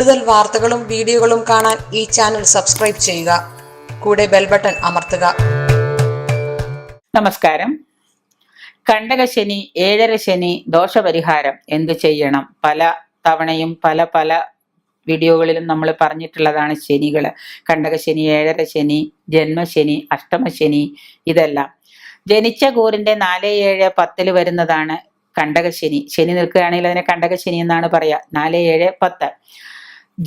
കൂടുതൽ വാർത്തകളും വീഡിയോകളും കാണാൻ ഈ ചാനൽ സബ്സ്ക്രൈബ് ചെയ്യുക. കൂടെ ബെൽ ബട്ടൺ അമർത്തുക. നമസ്കാരം. കണ്ടകശനി, ഏഴര ശനി ദോഷപരിഹാരം എന്ത് ചെയ്യണം? പല തവണയും പല വീഡിയോകളിലും നമ്മൾ പറഞ്ഞിട്ടുള്ളതാണ് ശനികള്. കണ്ടകശനി, ഏഴര ശനി, ജന്മശനി, അഷ്ടമശനി, ഇതെല്ലാം ജനിച്ച കൂറിന്റെ 4, 7, 10 വരുന്നതാണ് കണ്ടകശനി. ശനി നിൽക്കുകയാണെങ്കിൽ അതിനെ കണ്ടകശനി എന്നാണ് പറയാ. 4, 7, 10.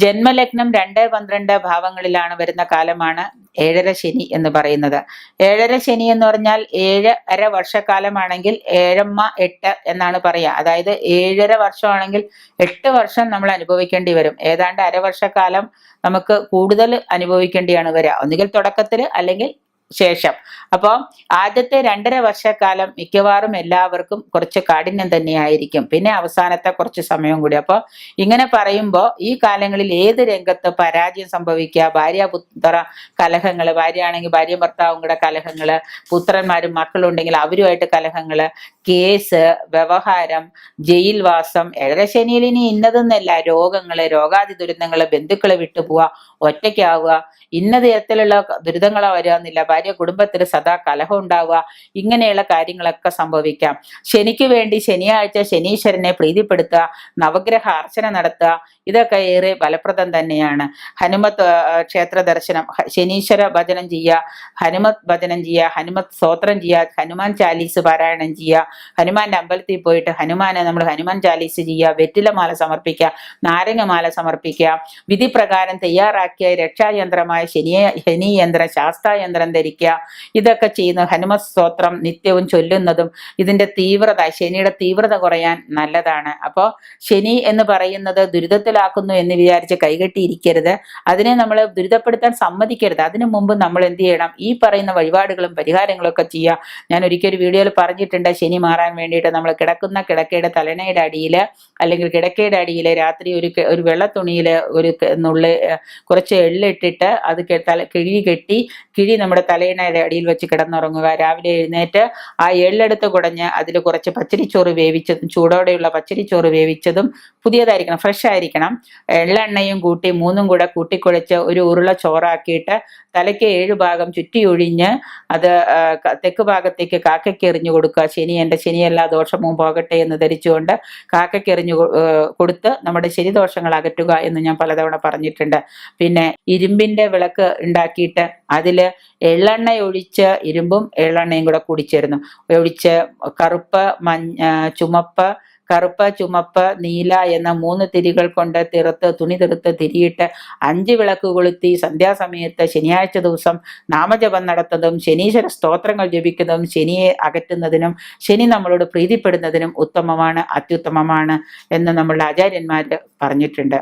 ജന്മലഗ്നം 2, 12 ഭാവങ്ങളിലാണ് വരുന്ന കാലമാണ് ഏഴര ശനി എന്ന് പറയുന്നത്. ഏഴര ശനി എന്ന് പറഞ്ഞാൽ 7.5 വർഷക്കാലമാണെങ്കിൽ 7 എന്നാണ് പറയാ. അതായത് 7.5 വർഷമാണെങ്കിൽ 8 വർഷം നമ്മൾ അനുഭവിക്കേണ്ടി വരും. ഏതാണ്ട് അരവർഷക്കാലം നമുക്ക് കൂടുതൽ അനുഭവിക്കേണ്ടിയാണ് വരിക, ഒന്നുകിൽ തുടക്കത്തിൽ അല്ലെങ്കിൽ ശേഷം. അപ്പോൾ ആദ്യത്തെ 2.5 വർഷക്കാലം മിക്കവാറും എല്ലാവർക്കും കുറച്ച് കാഠിന്യം തന്നെയായിരിക്കും. പിന്നെ അവസാനത്തെ കുറച്ച് സമയം കൂടി. അപ്പോൾ ഇങ്ങനെ പറയുമ്പോൾ ഈ കാലങ്ങളിൽ ഏത് രംഗത്ത് പരാജയം സംഭവിക്കുക, ഭാര്യാപുത്ര കലഹങ്ങള്, ഭാര്യ ആണെങ്കിൽ ഭാര്യയും ഭർത്താവും കൂടെ കലഹങ്ങള്, പുത്രന്മാരും മക്കളും ഉണ്ടെങ്കിൽ അവരുമായിട്ട് കലഹങ്ങള്, കേസ്, വ്യവഹാരം, ജയിൽവാസം. ഏഴരശനിയിൽ ഇനി ഇന്നതെന്നല്ല, രോഗങ്ങള്, രോഗാതി ദുരിതങ്ങള്, ബന്ധുക്കളെ വിട്ടുപോവുക, ഒറ്റയ്ക്കാവുക, ഇന്ന തരത്തിലുള്ള ദുരിതങ്ങളോ വരാന്നില്ല, ഭാര്യ കുടുംബത്തിൽ സദാ കലഹം ഉണ്ടാവുക, ഇങ്ങനെയുള്ള കാര്യങ്ങളൊക്കെ സംഭവിക്കാം. ശനിക്ക് വേണ്ടി ശനിയാഴ്ച ശനീശ്വരനെ പ്രീതിപ്പെടുത്തുക, നവഗ്രഹ അർച്ചന നടത്തുക, ഇതൊക്കെ ഏറെ ഫലപ്രദം തന്നെയാണ്. ഹനുമത് ക്ഷേത്ര ദർശനം, ശനീശ്വര ഭജനം ചെയ്യുക, ഹനുമത് ഭജനം ചെയ്യുക, ഹനുമത് സ്തോത്രം ചെയ്യുക, ഹനുമാൻ ചാലീസ് പാരായണം ചെയ്യുക, ഹനുമാന്റെ അമ്പലത്തിൽ പോയിട്ട് ഹനുമാനെ നമ്മൾ ഹനുമാൻ ചാലീസ് ചെയ്യുക, വെറ്റിലമാല സമർപ്പിക്കുക, നാരങ്ങമാല സമർപ്പിക്കുക, വിധി പ്രകാരം തയ്യാറാക്കിയ രക്ഷായന്ത്രമായ ശനി യന്ത്രം, ശാസ്തായന്ത്രം ധരിക്കുക. ഇതൊക്കെ ചെയ്യുന്ന ഹനുമത് സ്തോത്രം നിത്യവും ചൊല്ലുന്നതും ഇതിന്റെ തീവ്രത, ശനിയുടെ തീവ്രത കുറയാൻ നല്ലതാണ്. അപ്പോൾ ശനി എന്ന് പറയുന്നത് ദുരിതത്തിലാക്കുന്നു എന്ന് വിചാരിച്ച് കൈകെട്ടിയിരിക്കരുത്. അതിനെ നമ്മൾ ദുരിതപ്പെടുത്താൻ സമ്മതിക്കരുത്. അതിനു മുമ്പ് നമ്മൾ എന്ത് ചെയ്യണം? ഈ പറയുന്ന വഴിപാടുകളും പരിഹാരങ്ങളും ഒക്കെ ചെയ്യുക. ഞാൻ ഒരിക്കൽ വീഡിയോയിൽ പറഞ്ഞിട്ടുണ്ട്, ശനി മാറാൻ വേണ്ടിയിട്ട് നമ്മൾ കിടക്കുന്ന കിടക്കയുടെ തലണയുടെ അടിയിൽ അല്ലെങ്കിൽ കിടക്കയുടെ അടിയിൽ രാത്രി ഒരു വെള്ള തുണിയിൽ ഒരു കുറച്ച് എള്ളിട്ടിട്ട് അത് കിഴി കെട്ടി, കിഴി നമ്മുടെ തലയിണയുടെ അടിയിൽ വെച്ച് കിടന്നുറങ്ങുക. രാവിലെ എഴുന്നേറ്റ് ആ എള്ളെടുത്ത് കുടഞ്ഞ് അതിൽ കുറച്ച് പച്ചരിച്ചോറ് വേവിച്ചതും, ചൂടോടെയുള്ള പച്ചരിച്ചോറ് വേവിച്ചതും, പുതിയതായിരിക്കണം, ഫ്രഷ് ആയിരിക്കണം, എള്ളെണ്ണയും കൂട്ടി 3ഉം കൂടെ കൂട്ടിക്കുഴച്ച് ഒരു ഉരുള ചോറാക്കിയിട്ട് തലയ്ക്ക് 7 ഭാഗം ചുറ്റി ഒഴിഞ്ഞ് അത് തെക്ക് ഭാഗത്തേക്ക് കാക്കയ്ക്ക് എറിഞ്ഞു കൊടുക്കുക. ശനിയല്ല ദോഷവും പോകട്ടെ എന്ന് ധരിച്ചുകൊണ്ട് കാക്കയ്ക്ക് എറിഞ്ഞു കൊടുത്ത് നമ്മുടെ ശനിദോഷങ്ങൾ അകറ്റുക എന്ന് ഞാൻ പലതവണ പറഞ്ഞിട്ടുണ്ട്. പിന്നെ ഇരുമ്പിന്റെ വിളക്ക് ഉണ്ടാക്കിയിട്ട് അതില് എള്ളെണ്ണ ഒഴിച്ച്, ഇരുമ്പും എള്ളെണ്ണയും കൂടെ കൂടിച്ചേരുന്നു ഒഴിച്ച്, കറുപ്പ്, ചുമപ്പ്, നീല എന്ന 3 തിരികൾ കൊണ്ട് തുണി തീർത്ത് തിരിയിട്ട് 5 വിളക്ക് കൊളുത്തി സന്ധ്യാസമയത്ത് ശനിയാഴ്ച ദിവസം നാമജപം നടത്തുന്നതും ശനീശ്വര സ്തോത്രങ്ങൾ ജപിക്കുന്നതും ശനിയെ അകറ്റുന്നതിനും ശനി നമ്മളോട് പ്രീതിപ്പെടുന്നതിനും ഉത്തമമാണ്, അത്യുത്തമമാണ് എന്ന് നമ്മളുടെ ആചാര്യന്മാര് പറഞ്ഞിട്ടുണ്ട്.